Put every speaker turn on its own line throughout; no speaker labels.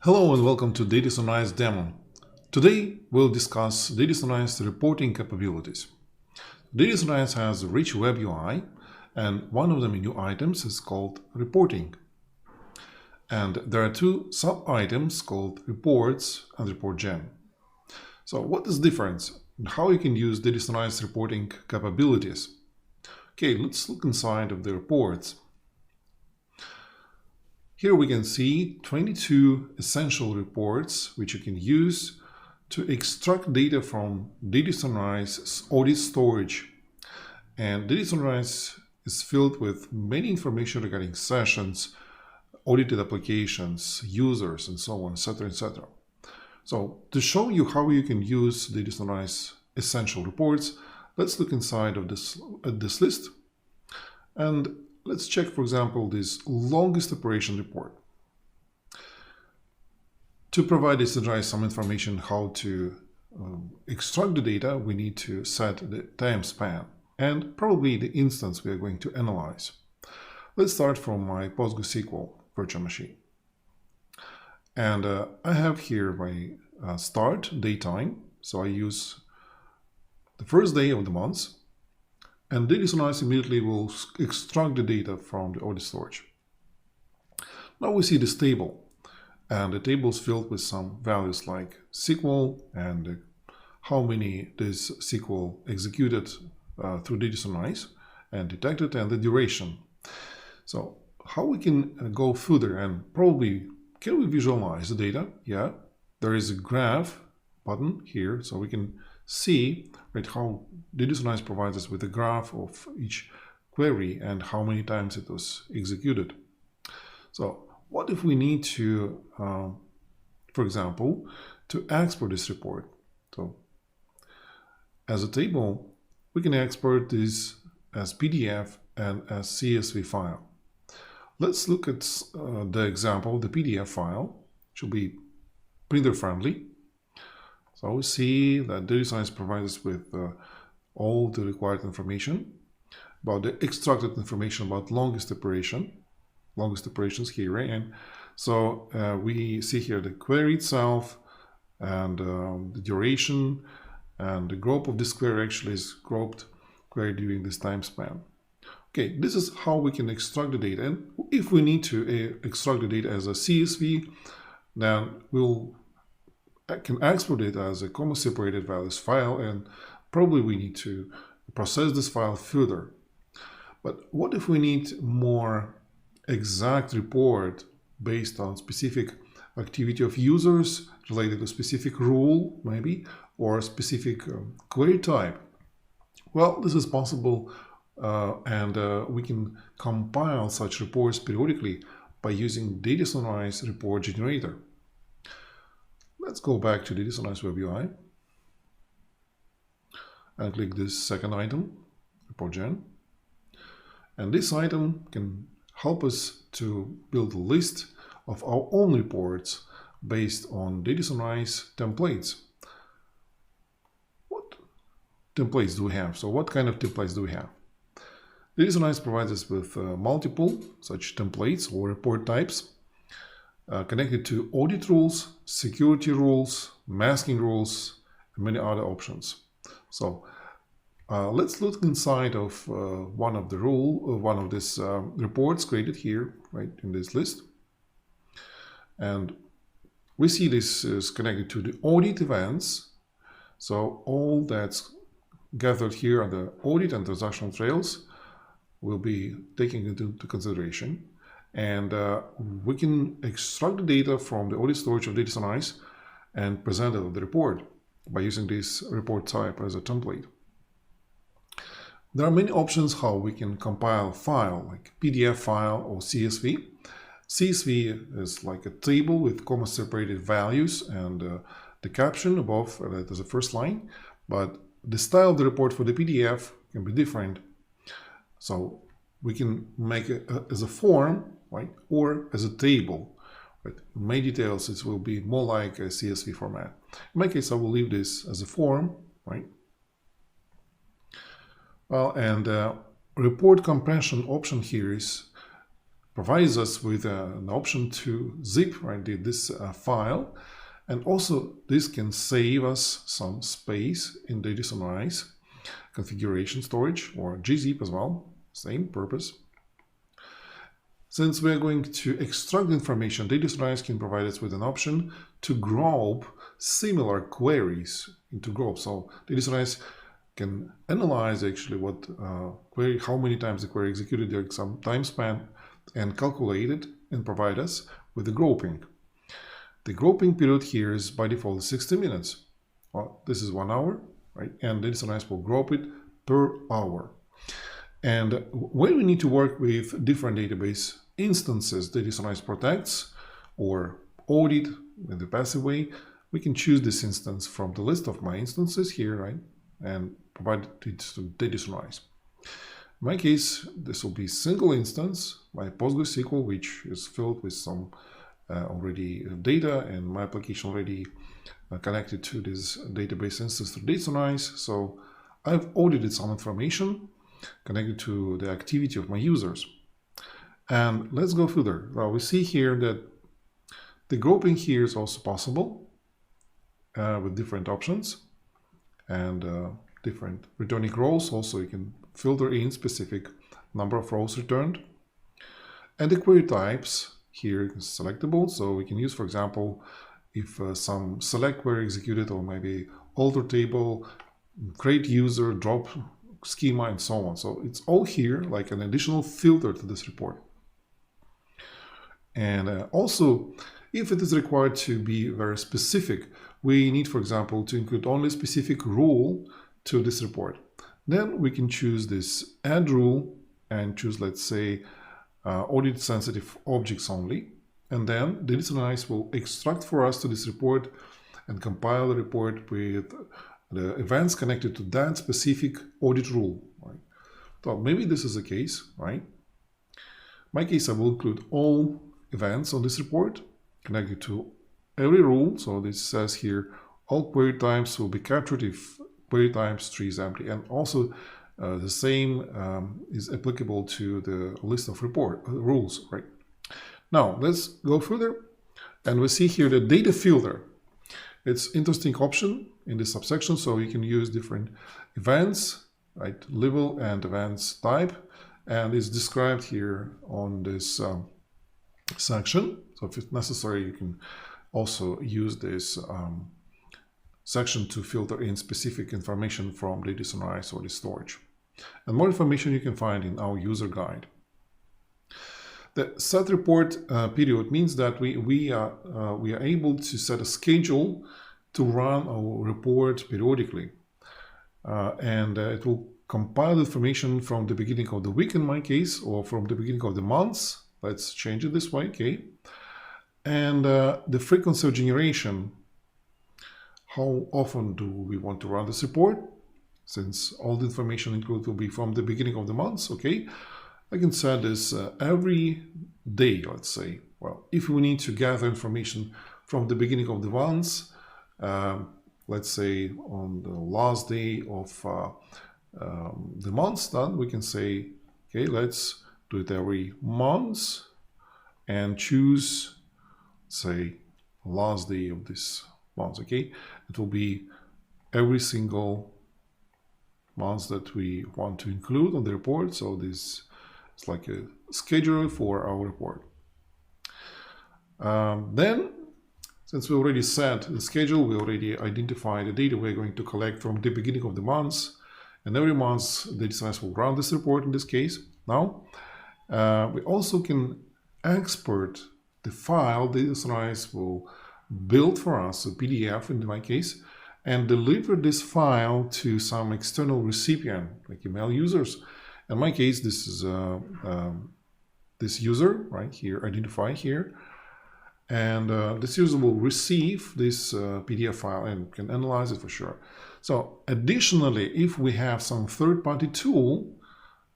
Hello and welcome to DataSunrise demo. Today we'll discuss DataSunrise reporting capabilities. DataSunrise has a rich web UI, and one of the menu items is called Reporting. And there are two sub-items called Reports and Report Gen. So what is the difference and how you can use DataSunrise reporting capabilities? Okay, let's look inside of the reports. Here we can see 22 essential reports which you can use to extract data from DataSunrise audit storage. And DataSunrise is filled with many information regarding sessions, audited applications, users, and so on, etc., etc. So to show you how you can use DataSunrise essential reports, let's look inside of this list. And let's check, for example, this longest operation report. To provide DataSunrise some information how to extract the data, we need to set the time span and probably the instance we are going to analyze. Let's start from my PostgreSQL virtual machine. And I have here my start date time. So I use the first day of the month. And DataSunrise immediately will extract the data from the audit storage. Now we see this table, and the table is filled with some values like SQL and how many this SQL executed through DataSunrise and detected, and the duration. So how we can go further and probably can we visualize the data? Yeah, there is a graph button here, so we can see how DataSunrise provides us with a graph of each query and how many times it was executed. So what if we need to, for example, to export this report? So as a table, we can export this as PDF and as CSV file. Let's look at the example of the PDF file. It should be printer friendly. So we see that DataSunrise provides us with all the required information about the extracted information about longest operations here, right? And so we see here the query itself and the duration, and the group of this query actually is grouped query during this time span. Okay, this is how we can extract the data. And if we need to extract the data as a CSV, then I can export it as a comma-separated values file, and probably we need to process this file further. But what if we need more exact report based on specific activity of users related to specific rule, maybe, or a specific query type? Well, this is possible, and we can compile such reports periodically by using DataSunrise report generator. Let's go back to DataSunrise Web UI and click this second item, Report Gen. And this item can help us to build a list of our own reports based on DataSunrise templates. What templates do we have? So what kind of templates do we have? DataSunrise provides us with multiple such templates or report types connected to audit rules, security rules, masking rules, and many other options. So let's look inside of one of these reports created here, right, in this list. And we see this is connected to the audit events. So all that's gathered here are the audit and transactional trails will be taken into consideration. And we can extract the data from the audit storage of DataSunrise and present it in the report by using this report type as a template. There are many options how we can compile a file, like PDF file or CSV. CSV is like a table with comma-separated values and the caption above that is the first line, but the style of the report for the PDF can be different. So we can make it as a form, right, or as a table. Right? In my details, it will be more like a CSV format. In my case, I will leave this as a form, right? Well, and report compression option here is provides us with an option to zip this file, and also this can save us some space in DataSunrise configuration storage, or gzip as well, same purpose. Since we're going to extract information, DataSunrise can provide us with an option to group similar queries into groups. So DataSunrise can analyze actually what query, how many times the query executed during some time span, and calculate it and provide us with the grouping. The grouping period here is by default 60 minutes. Well, this is 1 hour, right? And DataSunrise will group it per hour. And when we need to work with different database instances DataSunrise protects or audit in the passive way, we can choose this instance from the list of my instances here, right? And provide it to DataSunrise. In my case, this will be single instance, my PostgreSQL, which is filled with some already data, and my application already connected to this database instance through DataSunrise. So I've audited some information connected to the activity of my users. And let's go further. Well, we see here that the grouping here is also possible with different options and different returning rows. Also, you can filter in specific number of rows returned. And the query types here is selectable. So we can use, for example, if some select query executed, or maybe alter table, create user, drop schema, and so on. So it's all here like an additional filter to this report. And also, if it is required to be very specific, we need, for example, to include only a specific rule to this report. Then we can choose this add rule and choose, let's say, audit sensitive objects only. And then DataSunrise will extract for us to this report and compile the report with the events connected to that specific audit rule. Right? So maybe this is the case, right? In my case, I will include all events on this report connected to every rule. So this says here, all query types will be captured if query types tree is empty. And also the same is applicable to the list of report rules, right? Now let's go further, and we see here the data filter. It's interesting option in this subsection, so you can use different events, right? Level and events type, and it's described here on this section. So if it's necessary, you can also use this section to filter in specific information from DataSunrise or the storage. And more information you can find in our user guide. The set report period means that we are able to set a schedule to run our report periodically. And it will compile information from the beginning of the week in my case, or from the beginning of the months. Let's change it this way, okay? And the frequency of generation, how often do we want to run this report? Since all the information included will be from the beginning of the months, okay? I can set this every day, let's say. Well, if we need to gather information from the beginning of the months, let's say on the last day of the month, then we can say, okay, let's do it every month and choose, say, last day of this month, okay? It will be every single month that we want to include on the report. So this is like a schedule for our report. Then, since we already set the schedule, we already identified the data we're going to collect from the beginning of the months, and every month DataSunrise will run this report in this case. Now, we also can export the file DataSunrise will build for us, a PDF in my case, and deliver this file to some external recipient, like email users. In my case, this is this user right here, identified here. And this user will receive this PDF file and can analyze it for sure. So additionally, if we have some third-party tool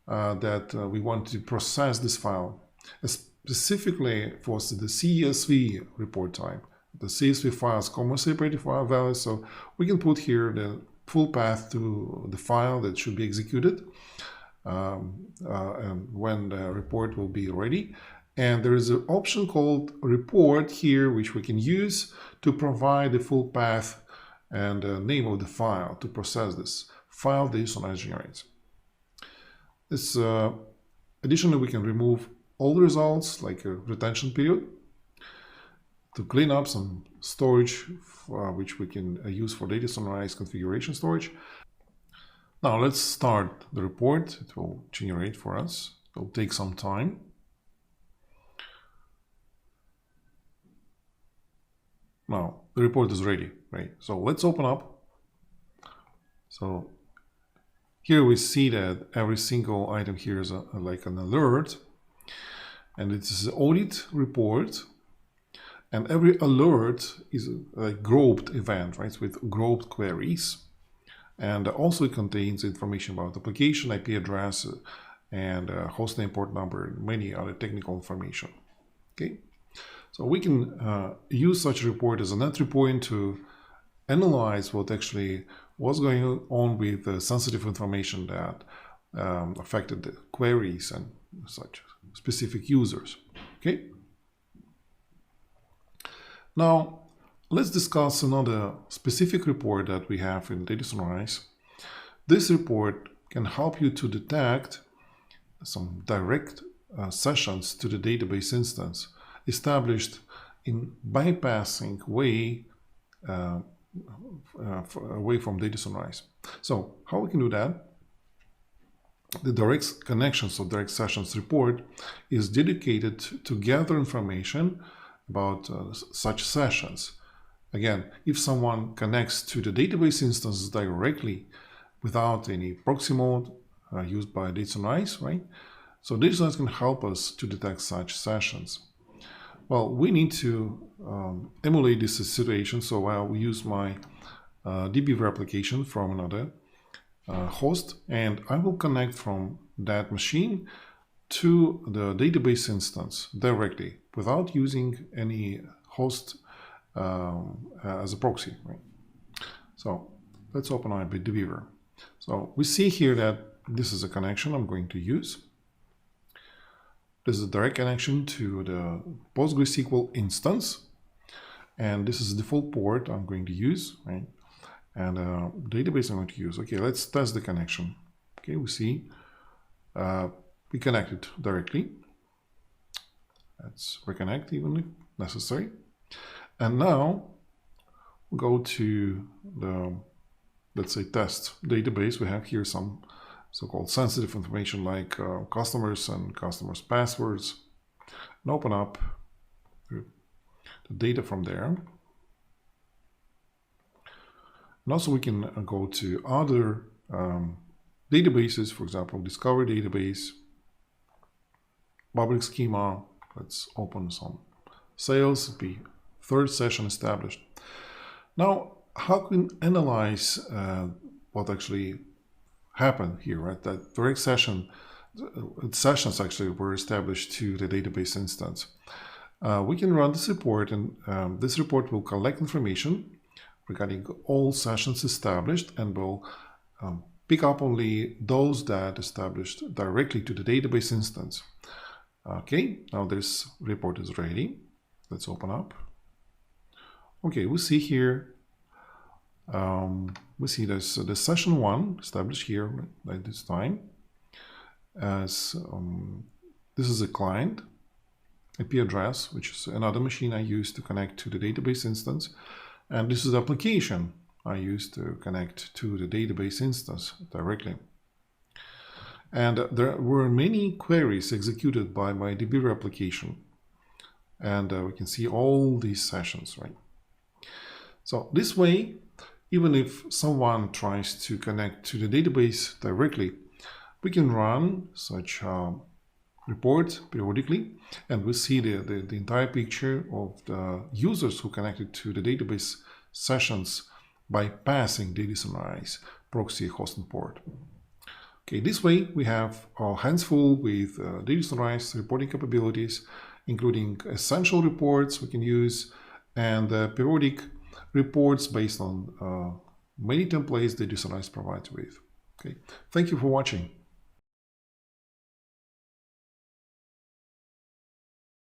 that we want to process this file, specifically for the CSV report type, the CSV files, comma separated file values, so we can put here the full path to the file that should be executed and when the report will be ready. And there is an option called report here, which we can use to provide the full path and name of the file to process this file DataSunrise generates. This, additionally, we can remove all the results, like a retention period, to clean up some storage, which we can use for DataSunrise configuration storage. Now let's start the report. It will generate for us. It will take some time. Now the report is ready, right? So let's open up. So here we see that every single item here is like an alert, and it is an audit report. And every alert is a grouped event, right? With grouped queries. And also it contains information about application, IP address, and host name, port number, and many other technical information. Okay. So we can use such a report as an entry point to analyze what actually was going on with the sensitive information that affected the queries and such specific users. Okay. Now let's discuss another specific report that we have in DataSunrise. This report can help you to detect some direct sessions to the database instance established in bypassing way away from DataSunrise. So how we can do that? The direct connections or direct sessions report is dedicated to gather information about such sessions. Again, if someone connects to the database instances directly without any proxy mode used by DataSunrise, right? So DataSunrise can help us to detect such sessions. Well, we need to emulate this situation, so I'll use my DBeaver application from another host, and I will connect from that machine to the database instance directly without using any host as a proxy, right? So let's open up DBeaver. So we see here that this is a connection I'm going to use. This is a direct connection to the PostgreSQL instance, and this is the default port I'm going to use, right? And database I'm going to use. Okay, let's test the connection. Okay, we see we connected directly. Let's reconnect even if necessary. And now we'll go to the, let's say, test database. We have here some so-called sensitive information like customers and customers' passwords, and open up the data from there. And also we can go to other databases, for example, Discover database, public schema. Let's open some sales, be third session established. Now, how can we analyze what actually happened here, right? That direct sessions actually were established to the database instance. We can run this report, and this report will collect information regarding all sessions established and will pick up only those that established directly to the database instance. Okay, now this report is ready. Let's open up. Okay, we see here, we see this the session 1 established here at this time as this is a client IP address, which is another machine I use to connect to the database instance, and this is the application I use to connect to the database instance directly. And there were many queries executed by my DBeaver application, and we can see all these sessions, right? So this way, even if someone tries to connect to the database directly, we can run such report periodically, and we see the entire picture of the users who connected to the database sessions by passing DataSunrise proxy host and port. Okay, this way we have our hands full with DataSunrise reporting capabilities, including essential reports we can use and periodic reports based on many templates DataSunrise provides with. Okay, thank you for watching.